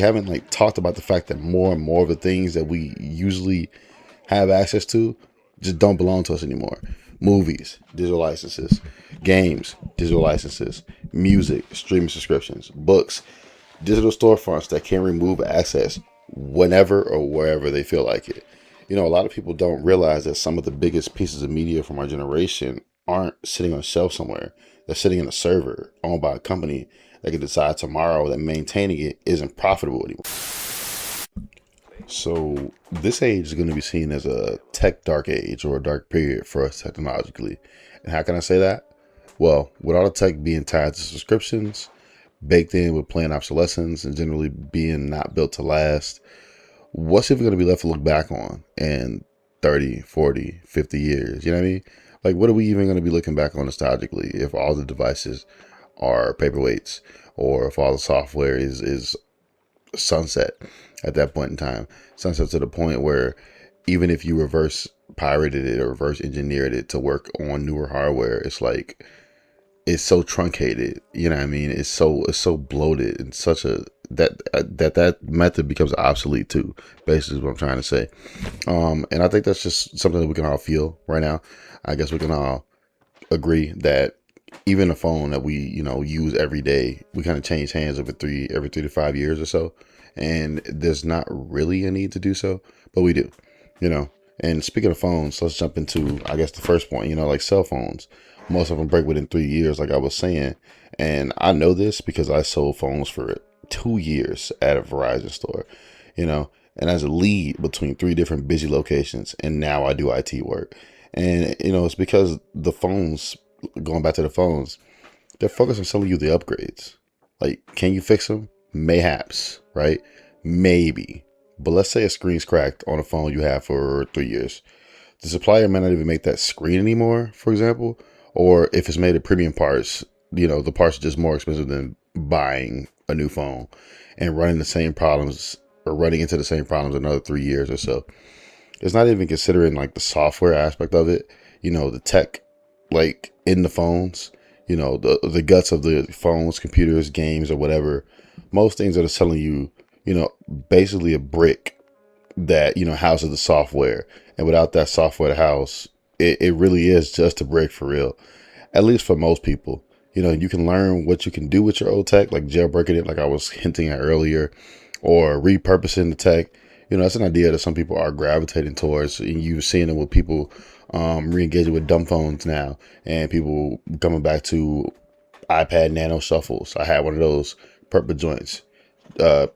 haven't like talked about the fact that more and more of the things that we usually have access to just don't belong to us anymore. Movies, digital licenses; games, digital licenses; music, streaming subscriptions; books, digital storefronts that can remove access whenever or wherever they feel like it. A lot of people don't realize that some of the biggest pieces of media from our generation aren't sitting on a shelf somewhere. They're sitting in a server owned by a company that can decide tomorrow that maintaining it isn't profitable anymore. So this age is going to be seen as a tech dark age, or a dark period for us technologically. And how can I say that? Well, with all the tech being tied to subscriptions, baked in with planned obsolescence, and generally being not built to last, what's even going to be left to look back on in 30, 40, 50 years? You know what I mean? Like, what are we even going to be looking back on nostalgically if all the devices are paperweights, or if all the software is sunset at that point in time? Sunset to the point where even if you reverse pirated it or reverse engineered it to work on newer hardware, it's like it's so truncated. You know what I mean? It's so bloated and such a that method becomes obsolete too. Basically, is what I'm trying to say. And I think that's just something that we can all feel right now. I guess we can all agree that even a phone that we use every day, we kind of change hands every 3 to 5 years or so, and there's not really a need to do so, but we do. you know and speaking of phones, let's jump into, I guess, the first point. Like cell phones, most of them break within 3 years, like I was saying. And I know this because I sold phones for 2 years at a Verizon store, and as a lead between three different busy locations, and now I do IT work. And it's because the phones, going back to the phones, they're focused on selling you the upgrades. Like, can you fix them? Mayhaps, right? Maybe. But let's say a screen's cracked on a phone you have for 3 years. The supplier may not even make that screen anymore, for example. Or if it's made of premium parts, the parts are just more expensive than buying a new phone and running the same problems, or running into the same problems another 3 years or so. It's not even considering like the software aspect of it, the tech, like in the phones, the guts of the phones, computers, games, or whatever. Most things that are selling you, basically a brick that, houses the software. And without that software to house, it really is just a brick for real. At least for most people. You can learn what you can do with your old tech, like jailbreaking it, like I was hinting at earlier, or repurposing the tech. That's an idea that some people are gravitating towards. And you've seen it with people re-engaging with dumb phones now, and people coming back to iPad Nano shuffles. I had one of those purple joints.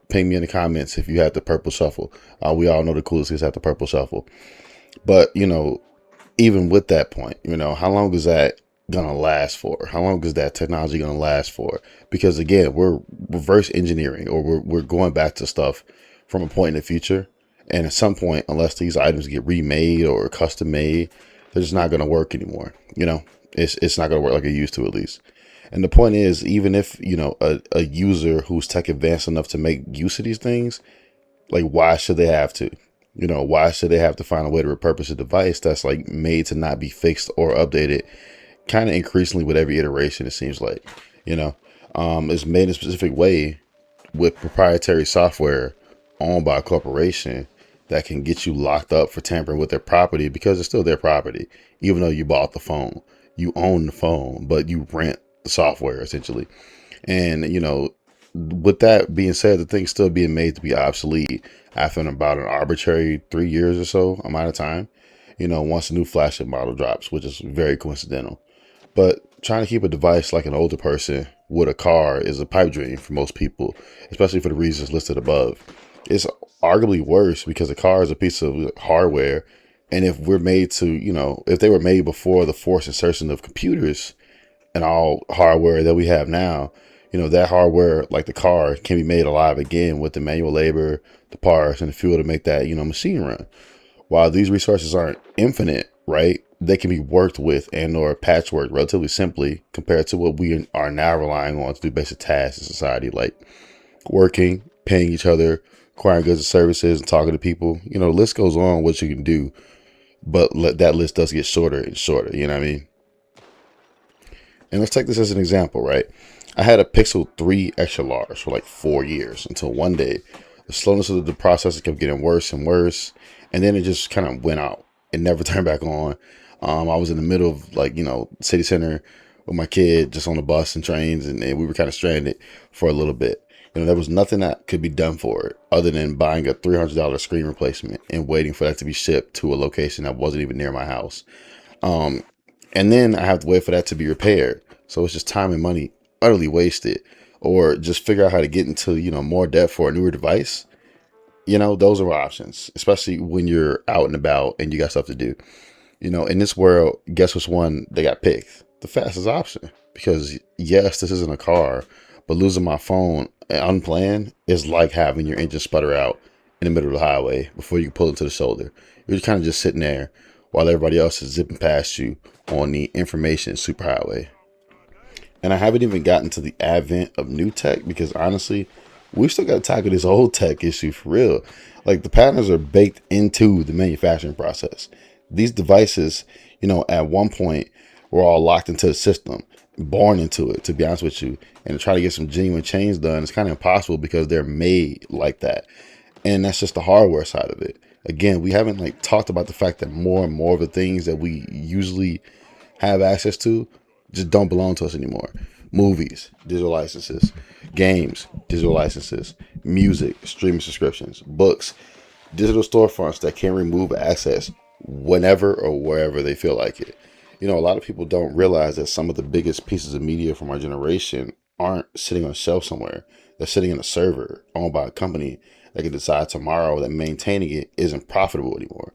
Ping me in the comments if you had the purple shuffle. We all know the coolest kids have the purple shuffle. But, even with that point, how long is that gonna last for? How long is that technology gonna last for? Because again, we're reverse engineering, or we're going back to stuff from a point in the future. And at some point, unless these items get remade or custom made, they're just not gonna work anymore. It's not gonna work like it used to, at least. And the point is, even if, a user who's tech advanced enough to make use of these things, like, why should they have to? Why should they have to find a way to repurpose a device that's like made to not be fixed or updated, kind of increasingly with every iteration, it seems like. It's made in a specific way with proprietary software owned by a corporation that can get you locked up for tampering with their property, because it's still their property. Even though you bought the phone, you own the phone, but you rent the software essentially. And with that being said, the thing's still being made to be obsolete after about an arbitrary 3 years or so amount of time, once a new flagship model drops, which is very coincidental. But trying to keep a device like an older person with a car is a pipe dream for most people, especially for the reasons listed above. It's arguably worse because a car is a piece of hardware. And if we're made to, if they were made before the forced insertion of computers and all hardware that we have now, that hardware, like the car, can be made alive again with the manual labor, the parts, and the fuel to make that, machine run. While these resources aren't infinite, right, they can be worked with and or patchwork relatively simply compared to what we are now relying on to do basic tasks in society, like working, paying each other, acquiring goods and services, and talking to people. The list goes on what you can do, but that list does get shorter and shorter. You know what I mean? And let's take this as an example, right? I had a Pixel 3 extra large for like 4 years until one day the slowness of the processor kept getting worse and worse, and then it just kind of went out. It never turned back on. I was in the middle of like city center with my kid, just on the bus and trains, and we were kind of stranded for a little bit. There was nothing that could be done for it other than buying a $300 screen replacement and waiting for that to be shipped to a location that wasn't even near my house. Um, and then I have to wait for that to be repaired. So it's just time and money utterly wasted. Or just figure out how to get into, more debt for a newer device. Those are options, especially when you're out and about and you got stuff to do. In this world, guess which one they got picked? The fastest option. Because yes, this isn't a car, but losing my phone unplanned is like having your engine sputter out in the middle of the highway before you can pull into the shoulder. You're kind of just sitting there while everybody else is zipping past you on the information superhighway. And I haven't even gotten to the advent of new tech because honestly, we still got to tackle this old tech issue for real. Like the patterns are baked into the manufacturing process. These devices, at one point were all locked into the system, born into it, to be honest with you. And to try to get some genuine change done, it's kind of impossible because they're made like that. And that's just the hardware side of it. Again, we haven't like talked about the fact that more and more of the things that we usually have access to just don't belong to us anymore. Movies, digital licenses, games, digital licenses, music, streaming subscriptions, books, digital storefronts that can remove access whenever or wherever they feel like it. A lot of people don't realize that some of the biggest pieces of media from our generation aren't sitting on a shelf somewhere. They're sitting in a server owned by a company that can decide tomorrow that maintaining it isn't profitable anymore.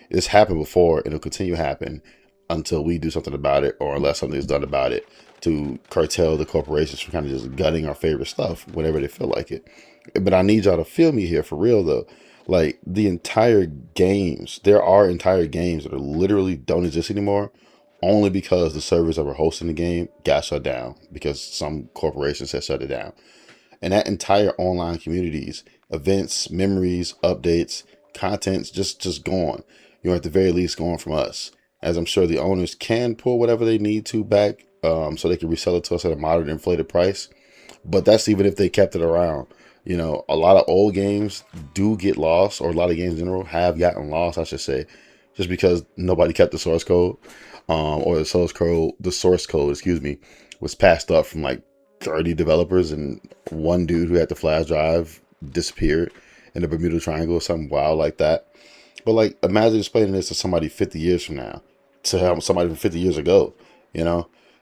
This happened before and it'll continue to happen until we do something about it or unless something is done about it to curtail the corporations from kind of just gutting our favorite stuff whenever they feel like it. But I need y'all to feel me here for real though. Like there are entire games that are literally don't exist anymore only because the servers that were hosting the game got shut down because some corporations had shut it down. And that entire online communities, events, memories, updates, content's just gone. At the very least gone from us. As I'm sure the owners can pull whatever they need to back so they can resell it to us at a moderate inflated price. But that's even if they kept it around. A lot of old games do get lost, or a lot of games in general have gotten lost, I should say, just because nobody kept the source code, or the source code, excuse me, was passed up from like 30 developers, and one dude who had the flash drive disappeared in the Bermuda Triangle or something wild like that. But like, imagine explaining this to somebody 50 years from now, to somebody from 50 years ago.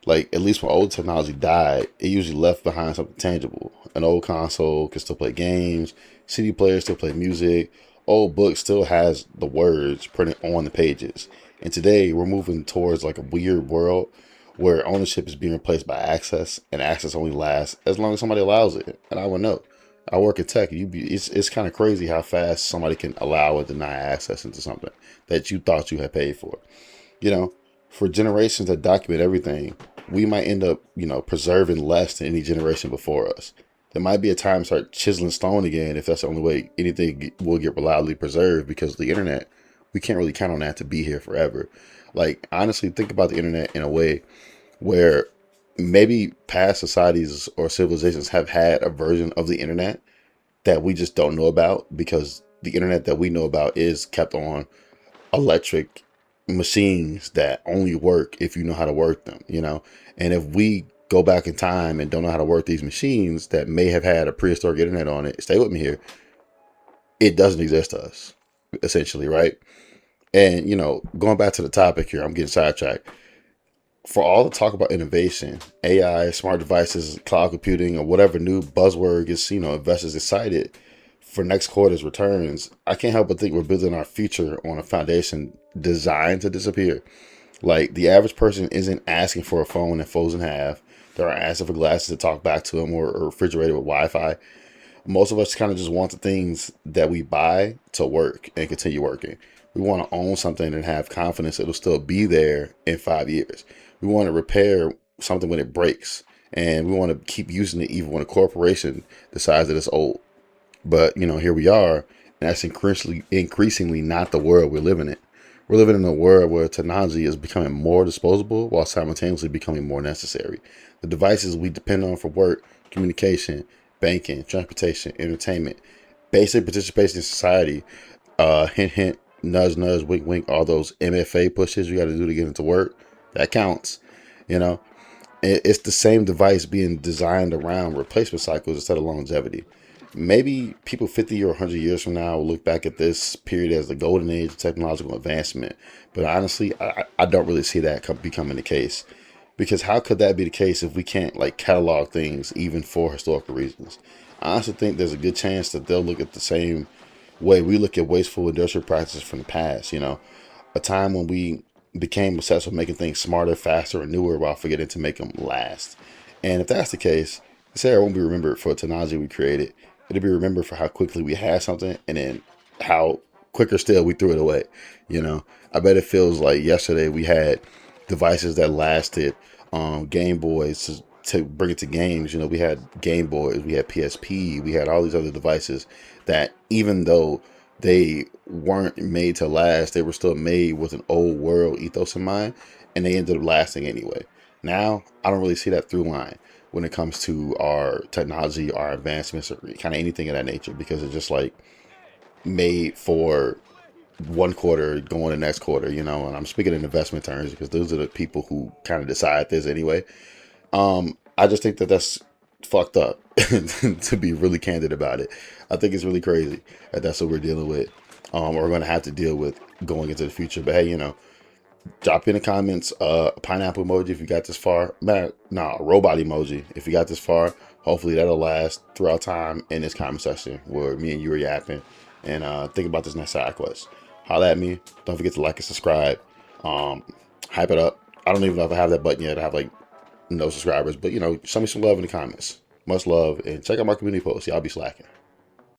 Like at least when old technology died, it usually left behind something tangible. An old console can still play games, CD players still play music, old book still has the words printed on the pages. And today we're moving towards like a weird world where ownership is being replaced by access, and access only lasts as long as somebody allows it. And I would know. I work in tech. It's kind of crazy how fast somebody can allow or deny access into something that you thought you had paid for. For generations that document everything, we might end up, preserving less than any generation before us. There might be a time to start chiseling stone again if that's the only way anything will get reliably preserved, because the internet, we can't really count on that to be here forever. Like, honestly, think about the internet in a way where maybe past societies or civilizations have had a version of the internet that we just don't know about, because the internet that we know about is kept on electric machines that only work if you know how to work them. And if we go back in time and don't know how to work these machines that may have had a prehistoric internet on it, stay with me here, it doesn't exist to us, essentially, right? And going back to the topic here, I'm getting sidetracked. For all the talk about innovation, AI, smart devices, cloud computing, or whatever new buzzword gets, investors excited for next quarter's returns, I can't help but think we're building our future on a foundation designed to disappear. Like, the average person isn't asking for a phone that folds in half. They're asking for glasses to talk back to them, or a refrigerator with Wi-Fi. Most of us kind of just want the things that we buy to work and continue working. We want to own something and have confidence it'll still be there in 5 years. We want to repair something when it breaks, and we want to keep using it even when a corporation decides that it's old. But here we are, and that's increasingly not the world we're living in. We're living in a world where technology is becoming more disposable while simultaneously becoming more necessary. The devices we depend on for work, communication, banking, transportation, entertainment, basic participation in society, hint, hint, nudge, nudge, wink, wink, all those MFA pushes you got to do to get into work, that counts. You know, it's the same device being designed around replacement cycles instead of longevity. Maybe people 50 or 100 years from now will look back at this period as the golden age of technological advancement. But honestly, I don't really see that becoming the case. Because how could that be the case if we can't like catalog things even for historical reasons? I honestly think there's a good chance that they'll look at the same way we look at wasteful industrial practices from the past. A time when we became obsessed with making things smarter, faster, and newer while forgetting to make them last. And if that's the case, this era won't be remembered for the technology we created. It'll be remembered for how quickly we had something and then how quicker still we threw it away. I bet it feels like yesterday we had devices that lasted, Game Boys to bring it to games. We had Game Boys, we had PSP, we had all these other devices that even though they weren't made to last, they were still made with an old world ethos in mind, and they ended up lasting anyway. Now, I don't really see that through line when it comes to our technology, our advancements, or kind of anything of that nature, because it's just like made for one quarter going the next quarter, and I'm speaking in investment terms because those are the people who kind of decide this anyway. I just think that that's fucked up to be really candid about it. I think it's really crazy that that's what we're dealing with, or we're going to have to deal with going into the future. But hey, drop in the comments pineapple emoji if you got this far. Man, nah, robot emoji if you got this far. Hopefully that'll last throughout time in this comment section where me and you are yapping and think about this next side quest. Holla at me. Don't forget to like and subscribe. Hype it up. I don't even know if I have that button yet. I have like no subscribers, but show me some love in the comments. Much love, and check out my community posts. Y'all be slacking.